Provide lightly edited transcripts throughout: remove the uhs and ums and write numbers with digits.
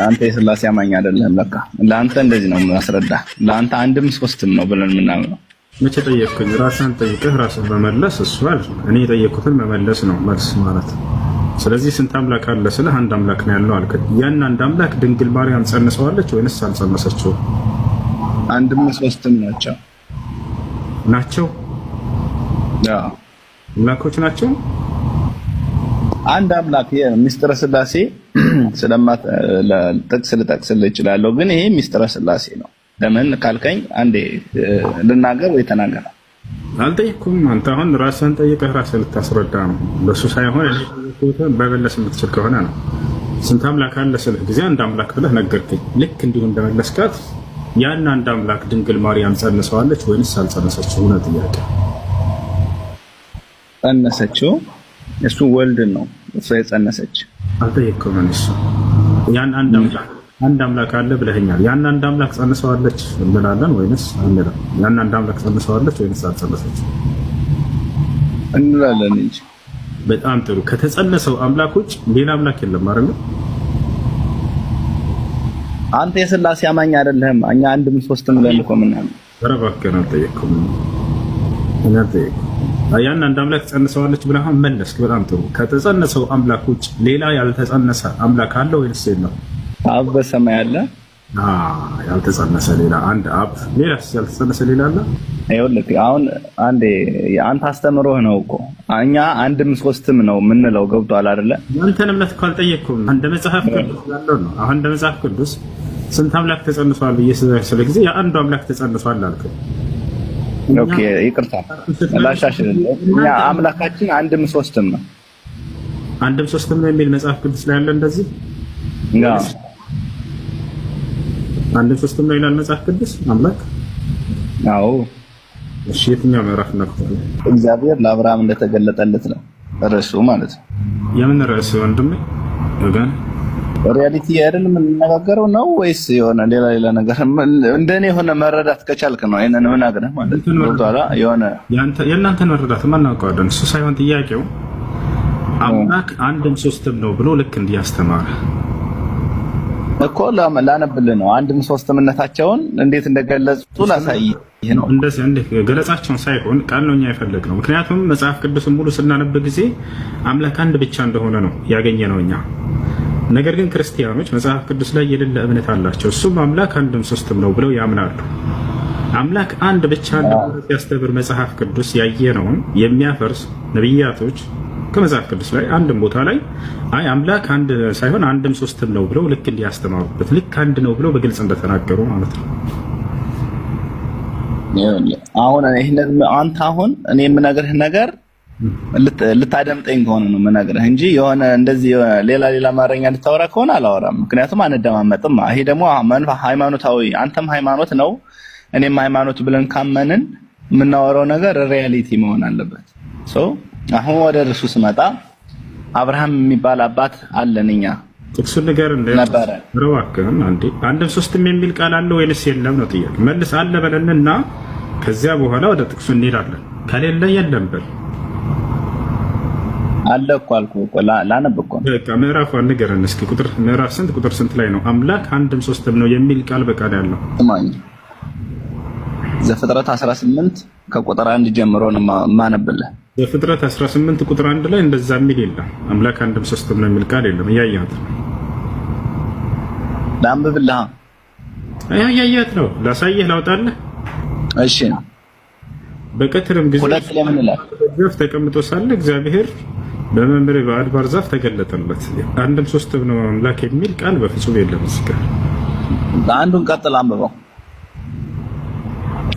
አንተ የሥላሴ አማኝ አይደለም ለካ። ለአንተ እንደዚህ ነው ማስረዳ። ለአንተ አንድም ሶስትም ነው ብለን ምናምነው። መቼ ጠየቅኩኝ? ራስህን ጠይቀህ ራስህን መመለስ እሱ አይደል? እኔ የጠየቅኩትን መመለስ ነው መልስ ማለት። ስለዚህ ስንት አምላክ አለ ስለ አንድ አምላክ ነው ያለው አልከኝ። ያን አንድ አምላክ ድንግል ማርያም ጸንሰዋለች ወይንስ አልጸነሰችውም? አንድም ሶስትም ናቸው። አዎ አምላኮች ናቸው። አንድ አምላክ የምስጢረ ሥላሴ ስለማት ጥቅስ ልጠቅስልህ እችላለሁ፣ ግን ይሄ ምስጢረ ሥላሴ ነው። ለምን ካልከኝ አንዴ ልናገር ወይ ተናገር። አልጠየኩም። አንተ አሁን ራስህን ጠይቀህ ራስህ ልታስረዳ ነው። በሱ ሳይሆን በመለስ የምትችል ከሆነ ነው። ስንት አምላክ አለ ስልህ ጊዜ አንድ አምላክ ብለህ ነገርከኝ። ልክ እንዲሁ እንደመለስካት ያን አንድ አምላክ ድንግል ማርያም ጸንሰዋለች ወይንስ አልጸነሰችው? ነው ጥያቄ። ጸነሰችው። እሱ ወልድ ነው፣ እሱ የጸነሰች። አልጠየኩም። እሱ ያን አንድ አምላክ አለ ብለኸኛል። ያን አንድ አምላክ ጸንሰዋለች እንላለን ወይንስ አንልም? ያን አንድ አምላክ ጸንሰዋለች ወይንስ አልጸነሰችም እንላለን እንጂ። በጣም ጥሩ። ከተጸነሰው አምላክ ውጭ ሌላ አምላክ የለም አይደል? አንተ የሥላሴ አማኝ አይደለህም። እኛ አንድም ሶስትም ብለን እኮ ምናምን ተረባከና አልጠየኩም። ያን አንድ አምላክ ጸንሰዋለች ብለህ መለስክ። በጣም ጥሩ። ከተጸነሰው አምላክ ውጭ ሌላ ያልተጸነሰ አምላክ አለ ወይንስ የለም? አብ በሰማይ አለ። ያልተጸነሰ ሌላ አንድ አብ፣ ሌላስ ያልተጸነሰ ሌላ አለ? ይኸውልህ አሁን አንዴ አንተ አስተምሮህ ነው እኮ እኛ አንድም ሶስትም ነው የምንለው። ገብቶሃል አይደለ? አንተን እምነት እኮ አልጠየቅኩም። እንደ መጽሐፍ ቅዱስ ያለው ነው። አሁን እንደ መጽሐፍ ቅዱስ ስንት አምላክ ተጸንሷል ብዬ ስለ ጊዜ የአንዱ አምላክ ተጸንሷል አልከኝ። ኦኬ ይቅርታ ላሻሽል። እኛ አምላካችን አንድም ሶስትም ነው። አንድም ሶስትም ነው የሚል መጽሐፍ ቅዱስ ላይ ያለ እንደዚህ አንድም ሶስትም ነው ይላል መጽሐፍ ቅዱስ አምላክ። አዎ እሺ፣ የትኛው ምዕራፍ ነው? እግዚአብሔር ለአብርሃም እንደተገለጠለት ነው ርዕሱ ማለት ነው። የምን ርዕስ ወንድሜ? ወገን ሪያሊቲ አይደል የምንነጋገረው ነው ወይስ የሆነ ሌላ ነገር? እንደኔ የሆነ መረዳት ከቻልክ ነው ይሄንን ምናገር ማለት ነው። ታላ የሆነ የእናንተን መረዳት ማናውቀዋለን። እሱ ሳይሆን ጥያቄው አምላክ አንድም ሶስትም ነው ብሎ ልክ እንዲያስተማረ እኮ ላነብልህ ነው። አንድም ሶስትምነታቸውን እንዴት እንደገለጹ ላሳይ ነው። እንደዚህ እንደ ገለጻቸውን ሳይሆን ቃል ነው እኛ የፈለግነው። ምክንያቱም መጽሐፍ ቅዱስን ሙሉ ስናነብ ጊዜ አምላክ አንድ ብቻ እንደሆነ ነው ያገኘነው እኛ። ነገር ግን ክርስቲያኖች መጽሐፍ ቅዱስ ላይ የሌለ እምነት አላቸው። እሱም አምላክ አንድም ሶስትም ነው ብለው ያምናሉ። አምላክ አንድ ብቻ እንደሆነ ሲያስተምር መጽሐፍ ቅዱስ ያየነውን የሚያፈርስ ነብያቶች ከመጽሐፍ ቅዱስ ላይ አንድም ቦታ ላይ አይ አምላክ አንድ ሳይሆን አንድም ሶስትም ነው ብለው ልክ እንዲያስተማሩበት ልክ አንድ ነው ብለው በግልጽ እንደተናገሩ ማለት ነው። አሁን አንተ አሁን እኔ የምነግርህ ነገር ልታደምጠኝ ከሆነ ነው የምነግርህ እንጂ የሆነ እንደዚህ ሌላ አማርኛ ልታወራ ከሆነ አላወራም። ምክንያቱም አንደማመጥም። ይሄ ደግሞ ሃይማኖታዊ አንተም ሃይማኖት ነው እኔም ሃይማኖት ብለን ካመንን የምናወራው ነገር ሪያሊቲ መሆን አለበት። አሁን ወደ እርሱ ስመጣ አብርሃም የሚባል አባት አለን እኛ። ጥቅሱን ነገር ነበረ ረዋከን አንድም ሶስትም የሚል ቃል አለ ወይንስ የለም ነው ጥያቄ። መልስ አለ በለንና ከዚያ በኋላ ወደ ጥቅሱ እንሄዳለን። ከሌለ የለም በል። አለ እኮ አልኩህ እኮ ላነብ እኮ በቃ ምዕራፉን ንገረን እስኪ። ምዕራፍ ስንት ቁጥር ስንት ላይ ነው አምላክ አንድም ሶስትም ነው የሚል ቃል በቃል ያለው? ዘፍጥረት 18 ከቁጥር 1 ጀምሮ ነው ማነብልህ። ዘፍጥረት 18 ቁጥር 1 ላይ እንደዛ የሚል የለም። አምላክ አንድም ሶስትም ነው የሚል ቃል የለም። እያያት ላንብብልህ። እያያት ነው። ላሳየህ ላውጣልህ። እሺ በቀትርም ጊዜ ሁለት ለምን ይላል ዛፍ ተቀምጦ ሳለ እግዚአብሔር በመምሬ በአድባር ዛፍ ተገለጠለት። አንድም ሶስትም ነው አምላክ የሚል ቃል በፍጹም የለም። እዚህ ጋር አንዱን ቀጥል አንብበው።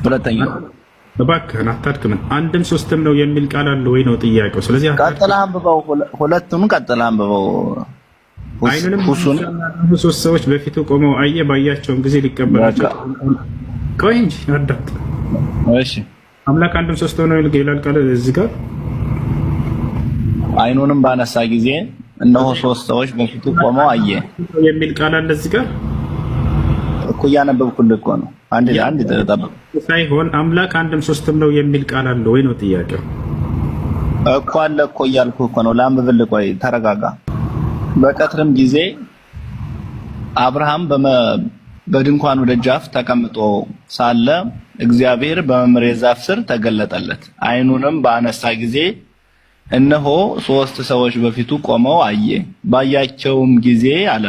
ሁለተኛው እባክህን አታድክም። አንድም ሶስትም ነው የሚል ቃል አለ ወይ ነው ጥያቄው። ስለዚህ ቀጥል አንብበው። ሁለቱን ቀጥል አንብበው። አይንንም ሶስት ሰዎች በፊቱ ቆመው አየ። ባያቸውም ጊዜ ሊቀበላቸው ቆይ እንጂ አዳምጥ። እሺ አምላክ አንድም ሶስትም ነው ይላል ቃል እዚህ ጋር። አይኑንም ባነሳ ጊዜ እነሆ ሶስት ሰዎች በፊቱ ቆመው አየ የሚል ቃል አለ እዚህ ጋር እኮ። እያነበብኩልህ እኮ ነው። አንድ ተጠብቅ ሳይሆን አምላክ አንድም ሶስትም ነው የሚል ቃል አለ ወይ ነው ጥያቄው እኮ። አለ እኮ እያልኩህ እኮ ነው። ላንብብልህ። ቆይ ተረጋጋ። በቀትርም ጊዜ አብርሃም በድንኳኑ ደጃፍ ተቀምጦ ሳለ እግዚአብሔር በመምሬ ዛፍ ስር ተገለጠለት። ዓይኑንም በአነሳ ጊዜ እነሆ 3 ሰዎች በፊቱ ቆመው አየ። ባያቸውም ጊዜ አለ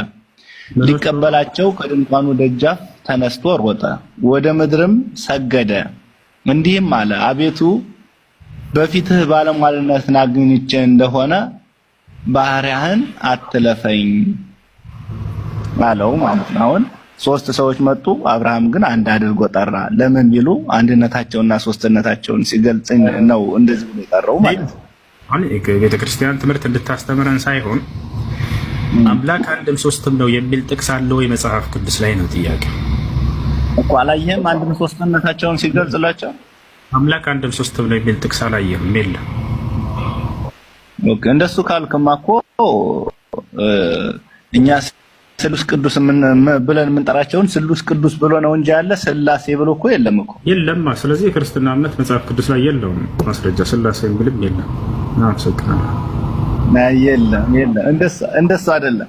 ሊቀበላቸው ከድንኳኑ ደጃፍ ተነስቶ ሮጠ፣ ወደ ምድርም ሰገደ፣ እንዲህም አለ አቤቱ በፊትህ ባለሟልነትን አግኝቼ እንደሆነ ባሪያህን አትለፈኝ አለው ማለት ነው። አሁን 3 ሰዎች መጡ፣ አብርሃም ግን አንድ አድርጎ ጠራ። ለምን ቢሉ አንድነታቸውና ሶስትነታቸውን ሲገልጽ ነው እንደዚህ ብሎ የጠራው ማለት ነው። አሁን የቤተክርስቲያን ትምህርት እንድታስተምረን ሳይሆን አምላክ አንድም ሶስትም ነው የሚል ጥቅስ አለ ወይ መጽሐፍ ቅዱስ ላይ ነው ጥያቄ እኮ። አላየህም? አንድም ሶስትነታቸውን ሲገልጽላቸው አምላክ አንድም ሶስትም ነው የሚል ጥቅስ አላየህም? የለም። ኦኬ፣ እንደሱ ካልክማ እኮ እኛ ስሉስ ቅዱስ ብለን የምንጠራቸውን ስሉስ ቅዱስ ብሎ ነው እንጂ ያለ ስላሴ ብሎ እኮ የለም እኮ። የለም። ስለዚህ የክርስትና እምነት መጽሐፍ ቅዱስ ላይ የለውም ማስረጃ፣ ስላሴ ብልም የለም። የለም። እንደሱ አይደለም።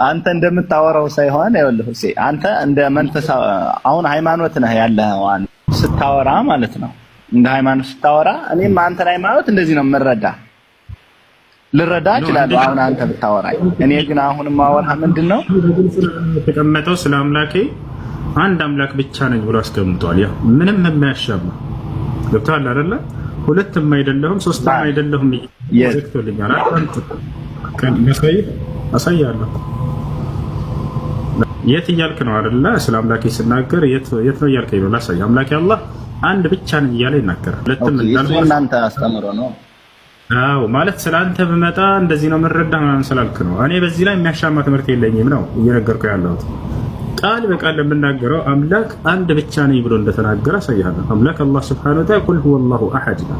አንተ እንደምታወራው ሳይሆን ይኸውልህ አንተ እንደ መንፈሳዊ አሁን ሃይማኖት ነህ ያለህ ስታወራ ማለት ነው። እንደ ሃይማኖት ስታወራ እኔም አንተን ሃይማኖት እንደዚህ ነው የምረዳ ልረዳ እችላለሁ። አሁን አንተ ብታወራኝ እኔ ግን አሁን ማወራ ምንድነው የተቀመጠው ስለ አምላኬ አንድ አምላክ ብቻ ነኝ ብሎ አስቀምጧል። ያው ምንም የማያሻማ ገብቶሃል አይደለ? ሁለትም አይደለሁም ሶስትም አይደለሁም ይዘክቶልኛል። አሳያለሁ። የት እያልክ ነው አይደለ? ስለ አምላኬ ስናገር የት ነው እያልከኝ ነው? ላሳይ። አምላኬ አላህ አንድ ብቻ ነኝ እያለ ይናገራል። ሁለትም እናንተ አስተምሮ ነው። አዎ ማለት ስላንተ ብመጣ እንደዚህ ነው የምንረዳ ምናምን ስላልክ ነው። እኔ በዚህ ላይ የሚያሻማ ትምህርት የለኝም ነው እየነገርኩህ ያለሁት። ቃል በቃል ለምናገረው አምላክ አንድ ብቻ ነኝ ብሎ እንደተናገረ አሳይሃለሁ። አምላክ አላህ ሱብሓነሁ ወተዓላ ቁል ሁወላሁ አሐድ ነው።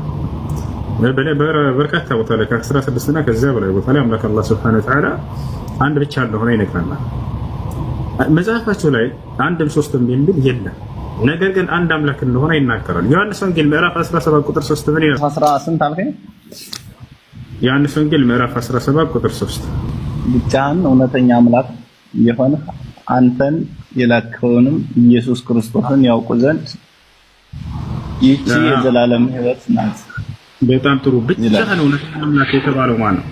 በርካታ ቦታ ላይ ከ16 እና ከዚያ በላይ ቦታ ላይ አምላክ አላህ ሱብሓነሁ ወተዓላ አንድ ብቻ እንደሆነ ይነግረናል። መጽሐፋቸው ላይ አንድም ሶስትም የሚል የለም። ነገር ግን አንድ አምላክ እንደሆነ ይናገራል። ዮሐንስ ወንጌል ምዕራፍ 17 ቁጥር 3 ምን ይላል? 18 አልከኝ? ዮሐንስ ወንጌል ምዕራፍ 17 ቁጥር 3 ብቻህን እውነተኛ አምላክ የሆነ አንተን የላከውንም ኢየሱስ ክርስቶስን ያውቁ ዘንድ ይህች የዘላለም ሕይወት ናት። በጣም ጥሩ። ብቻህን እውነተኛ አምላክ የተባለው ማን ነው?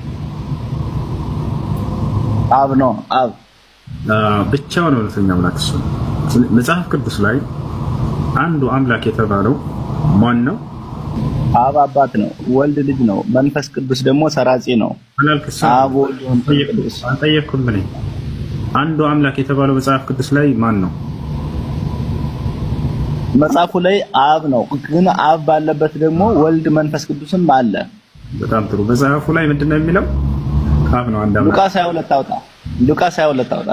አብ ነው። አብ ብቻውን እውነተኛ አምላክ እሱ ነው። መጽሐፍ ቅዱስ ላይ አንዱ አምላክ የተባለው ማን ነው? አብ አባት ነው፣ ወልድ ልጅ ነው፣ መንፈስ ቅዱስ ደግሞ ሰራጺ ነው። አብ ወልድ መንፈስ ቅዱስ አልጠየቅኩም። እኔ አንዱ አምላክ የተባለው መጽሐፍ ቅዱስ ላይ ማን ነው? መጽሐፉ ላይ አብ ነው፣ ግን አብ ባለበት ደግሞ ወልድ መንፈስ ቅዱስም አለ። በጣም ጥሩ። መጽሐፉ ላይ ምንድነው የሚለው? አብ ነው አንድ አምላክ። ሉቃስ 22 አውጣ። ሉቃስ 22 አውጣ።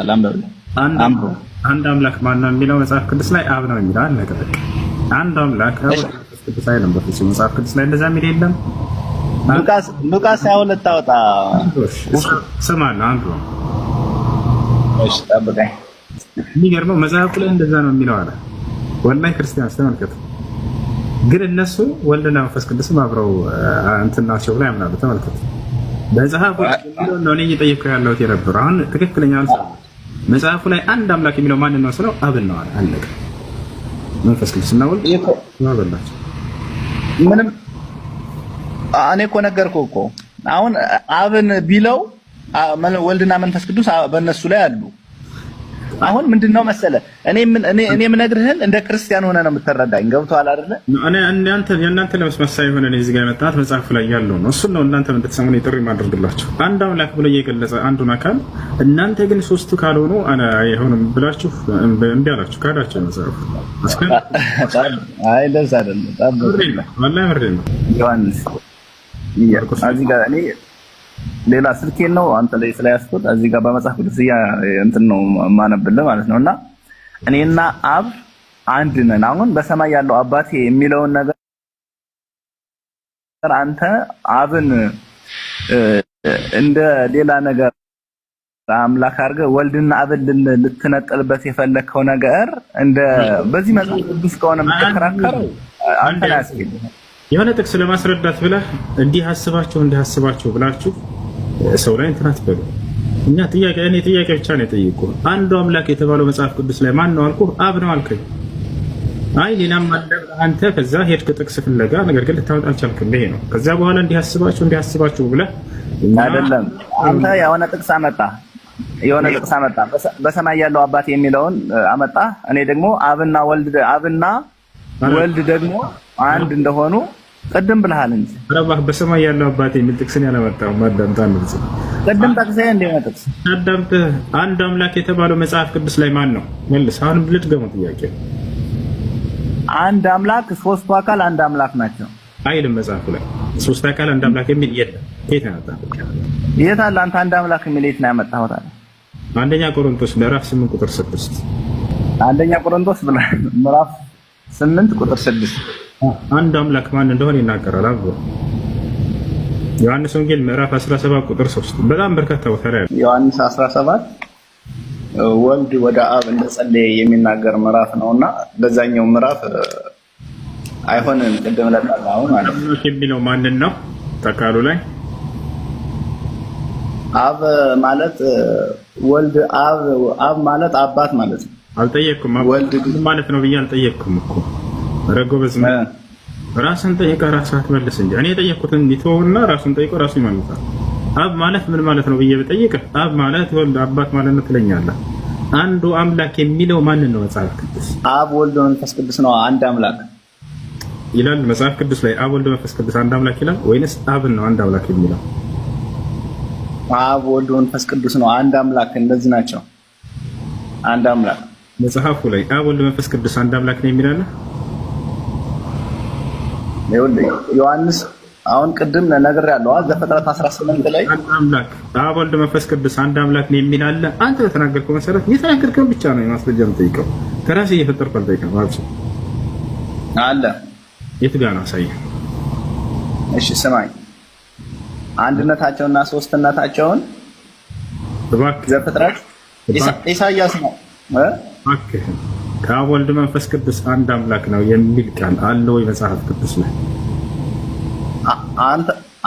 አንብብ። አንድ አምላክ ማን ነው የሚለው መጽሐፍ ቅዱስ ላይ አብ ነው የሚለው አለ። አንድ አምላክ መንፈስ ቅዱስ አይደለም። በፍጹም መጽሐፍ ቅዱስ ላይ እንደዛ የሚል የለም። ሉቃስ 22 አውጣ። ስማለሁ አንዱ ነው። እሺ ጠብቀኝ። የሚገርመው መጽሐፉ ላይ እንደዛ ነው የሚለው አለ። ወላሂ ክርስቲያኖች ተመልከቱ። ግን እነሱ ወልድና መንፈስ ቅዱስም አብረው እንትን ናቸው ብለው ያምናሉ። ተመልከቱ። መጽሐፉ ነው እኔ እየጠየቅኩህ ያለሁት የነበረው አሁን ትክክለኛ አልሰ መጽሐፉ ላይ አንድ አምላክ የሚለው ማንን ነው ስለው አብን ነው አለ። አለቀ። መንፈስ ቅዱስ እና ወልድ ማበላቸው ምንም እኔ እኮ ነገርኩህ እኮ አሁን አብን ቢለው ወልድና መንፈስ ቅዱስ በእነሱ ላይ አሉ። አሁን ምንድነው መሰለህ እኔ የምነግርህን እንደ ክርስቲያን ሆነ ነው የምትረዳኝ። ገብቶሃል አይደለ? እኔ የእናንተ ለመስማት ሳይሆን እኔ እዚህ ጋር የመጣሁት መጽሐፉ ላይ ያለው ነው። እሱን ነው እናንተ እንድትሰሙን ጥሪ የማደርግላችሁ። አንድ አምላክ ብሎ እየገለጸ አንዱን አካል እናንተ ግን ሶስቱ ካልሆኑ አይሆንም ብላችሁ እምቢ አላችሁ፣ ካዳችሁ መጽሐፉ። አይ እንደዛ አይደለም። ወላሂ ምሬን ነው ዮሐንስ እዚህ ጋር እኔ ሌላ ስልኬን ነው አንተ ላይ ስለያዝኩት እዚህ ጋር በመጽሐፍ ቅዱስ እንትን ነው ማነብልህ ማለት ነውና እኔና አብ አንድ ነን። አሁን በሰማይ ያለው አባቴ የሚለውን ነገር አንተ አብን እንደ ሌላ ነገር አምላክ አድርገህ ወልድና አብን ልትነጥልበት የፈለከው ነገር እንደ በዚህ መጽሐፍ ቅዱስ ከሆነ የምትከራከረው አንተ ያስኬድ የሆነ ጥቅስ ለማስረዳት ብለህ እንዲህ አስባችሁ ብላችሁ ሰው ላይ እንትን አትበሉ። እኔ ጥያቄ ብቻ ነው የጠየኩህ። አንዱ አምላክ የተባለው መጽሐፍ ቅዱስ ላይ ማን ነው አልኩህ? አብ ነው አልከኝ። አይ ሌላም አለ አንተ ከዛ ሄድክ ጥቅስ ፍለጋ፣ ነገር ግን ልታወጣ አልቻልክም። ይሄ ነው። ከዛ በኋላ እንዲያስባችሁ ብለህ አይደለም አንተ የሆነ ጥቅስ አመጣ በሰማይ ያለው አባት የሚለውን አመጣ። እኔ ደግሞ አብና ወልድ ደግሞ አንድ እንደሆኑ ቅድም ብለሃል እንጂ ረባህ በሰማይ ያለው አባት የሚል ጥቅስን ያላመጣው ማዳምጣ ነው። ቅድም ጠቅሰህ እንደመጣስ አዳምጠህ አንድ አምላክ የተባለው መጽሐፍ ቅዱስ ላይ ማን ነው? መልስ። አሁን ልድገመው ጥያቄ። አንድ አምላክ ሶስቱ አካል አንድ አምላክ ናቸው አይልም መጽሐፉ ላይ። ሶስት አካል አንድ አምላክ የሚል የለም። የት ያመጣው? የት አለ? አንተ አንድ አምላክ የሚል የት ነው ያመጣው ታዲያ? አንደኛ ቆሮንቶስ ምዕራፍ 8 ቁጥር 6 አንደኛ ቆሮንቶስ ምዕራፍ 8 ቁጥር 6 አንድ አምላክ ማን እንደሆነ ይናገራል። አብሮ ዮሐንስ ወንጌል ምዕራፍ 17 ቁጥር 3 በጣም በርካታ ቦታ ላይ ዮሐንስ 17 ወልድ ወደ አብ እንደጸለየ የሚናገር ምዕራፍ ነውና በዛኛው ምዕራፍ አይሆንም። ቅድም ለጣላው ማለት ነው የሚለው ማንን ነው? ተቃሉ ላይ አብ ማለት ወልድ አብ ማለት አባት ማለት ነው። አልጠየቅኩም። ወልድ ማለት ነው ብዬ አልጠየቅኩም እኮ ረጎበዝ ራስን ጠይቀህ ራስህ አትመልስ እንጂ እኔ የጠየቅኩትን ይተውና ራሱን ጠይቆ ራሱ ይመልሳል። አብ ማለት ምን ማለት ነው ብዬ ብጠይቅህ አብ ማለት ወልድ አባት ማለት ነው ትለኛለህ። አንዱ አምላክ የሚለው ማንን ነው? መጽሐፍ ቅዱስ አብ ወልድ መንፈስ ቅዱስ ነው አንድ አምላክ ይላል መጽሐፍ ቅዱስ ላይ። አብ ወልድ መንፈስ ቅዱስ አንድ አምላክ ይላል ወይንስ አብን ነው አንድ አምላክ የሚለው? አብ ወልድ መንፈስ ቅዱስ ነው አንድ አምላክ፣ እንደዚህ ናቸው አንድ አምላክ። መጽሐፉ ላይ አብ ወልድ መንፈስ ቅዱስ አንድ አምላክ ነው የሚላል። ዮሐንስ አሁን ቅድም ነግሬያለሁ። ዘፍጥረት 18 ላይ አንድ አምላክ አብ ወልድ መንፈስ ቅዱስ አንድ አምላክ ነው የሚል አለ። አንተ በተናገርከው መሰረት የተናገርከውን ብቻ ነው የማስረጃ የምጠይቀው። ከራሴ እየፈጠርኩ አልጠይቅም። አለ የት ጋር ነው? አሳየህ። እሺ ስማኝ፣ አንድነታቸውና ሶስትነታቸውን ዘፍጥረት ኢሳይያስ ነው እባክህ ከአብ ወልድ መንፈስ ቅዱስ አንድ አምላክ ነው የሚል ቃል አለ ወይ መጽሐፍ ቅዱስ ላይ?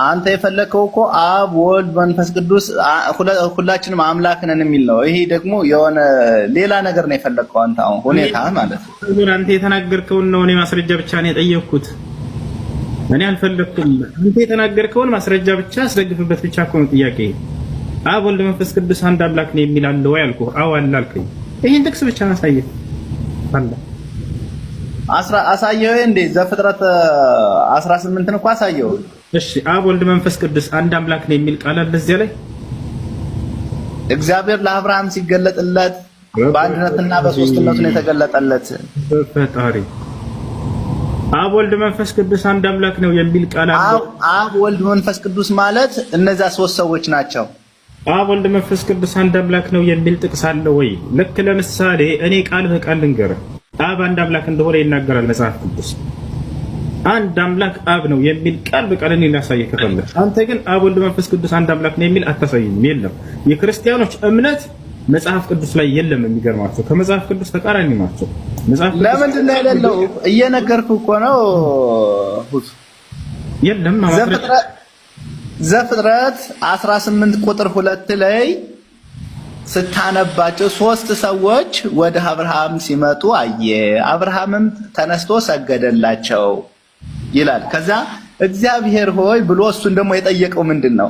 አንተ የፈለከው እኮ አብ ወልድ መንፈስ ቅዱስ ሁላችንም አምላክ ነን የሚል ነው። ይሄ ደግሞ የሆነ ሌላ ነገር ነው የፈለከው አንተ። አሁን ሁኔታ ማለት ነው አንተ የተናገርከውን ነው እኔ ማስረጃ ብቻ ነው የጠየቅኩት። እኔ አልፈለኩም። አንተ የተናገርከውን ማስረጃ ብቻ አስደግፍበት ብቻ እኮ ነው ጥያቄ። አብ ወልድ መንፈስ ቅዱስ አንድ አምላክ ነው የሚል አለ ወይ አልኩህ። አዎ አለ አልከኝ። ይሄን ጥቅስ ብቻ አሳየህ አለ አሳየው እንዴ? ዘፍጥረት 18 እኮ አሳየው። እሺ አብ ወልድ መንፈስ ቅዱስ አንድ አምላክ ነው የሚል ቃል አለ እዚያ ላይ? እግዚአብሔር ለአብርሃም ሲገለጥለት በአንድነትና በሶስትነቱ ነው የተገለጠለት። ፈጣሪ አብ ወልድ መንፈስ ቅዱስ አንድ አምላክ ነው የሚል ቃል አለ? አብ ወልድ መንፈስ ቅዱስ ማለት እነዛ ሶስት ሰዎች ናቸው። አብ ወልድ መንፈስ ቅዱስ አንድ አምላክ ነው የሚል ጥቅስ አለ ወይ? ልክ ለምሳሌ እኔ ቃል በቃል ልንገርህ፣ አብ አንድ አምላክ እንደሆነ ይናገራል መጽሐፍ ቅዱስ። አንድ አምላክ አብ ነው የሚል ቃል በቃል እኔ ላሳየህ ከፈለክ። አንተ ግን አብ ወልድ መንፈስ ቅዱስ አንድ አምላክ ነው የሚል አታሳይም። የለም። የክርስቲያኖች እምነት መጽሐፍ ቅዱስ ላይ የለም። የሚገርማቸው ከመጽሐፍ ቅዱስ ተቃራኒ ናቸው። መጽሐፍ ቅዱስ ለምንድን ነው የሌለው? እየነገርኩህ እኮ ነው። የለም። ዘፍጥረት 18 ቁጥር 2 ላይ ስታነባቸው ሶስት ሰዎች ወደ አብርሃም ሲመጡ አየ። አብርሃምም ተነስቶ ሰገደላቸው ይላል። ከዛ እግዚአብሔር ሆይ ብሎ እሱን ደግሞ የጠየቀው ምንድን ነው?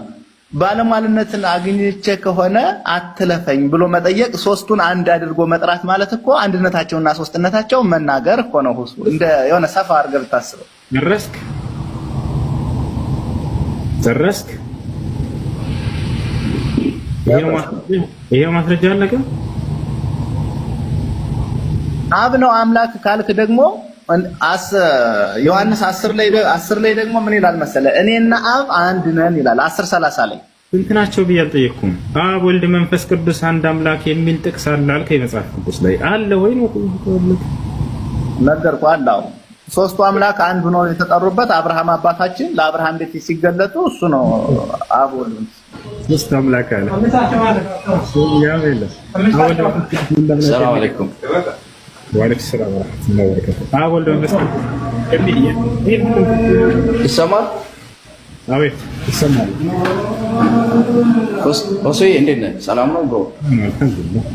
ባለሟልነትን አግኝቼ ከሆነ አትለፈኝ ብሎ መጠየቅ፣ ሶስቱን አንድ አድርጎ መጥራት ማለት እኮ አንድነታቸውና ሶስትነታቸው መናገር እኮ ነው። ሁሉ እንደ የሆነ ሰፋ አድርገህ ብታስበው። ደረስክ? ይሄው ማስረጃ አለቀ። አብ ነው አምላክ ካልክ ደግሞ ዮሐንስ 10 ላይ ደግሞ ምን ይላል መሰለ? እኔና አብ አንድ ነን ይላል 10:30 ላይ። ስንት ናቸው ብዬ አልጠየኩም። አብ ወልድ መንፈስ ቅዱስ አንድ አምላክ የሚል ጥቅስ አለ አልከኝ መጽሐፍ ቅዱስ ላይ አለ ወይ ነው? ነገርኩህ አለ። ሶስቱ አምላክ አንድ ነው የተጠሩበት። አብርሃም አባታችን ለአብርሃም ቤት ሲገለጡ እሱ ነው አብ ወልድ ሶስት አምላክ አለ። ሰላም አለይኩም ወአለይኩም ሰላም ወራህመቱላሂ ወበረካቱህ። አብ ወልድ መንፈስ ቅዱስ የሚል ይሰማል? አቤት ይሰማል። ሆሴ እንዴት ነህ? ሰላም ነው ብሮ? አልሐምዱሊላህ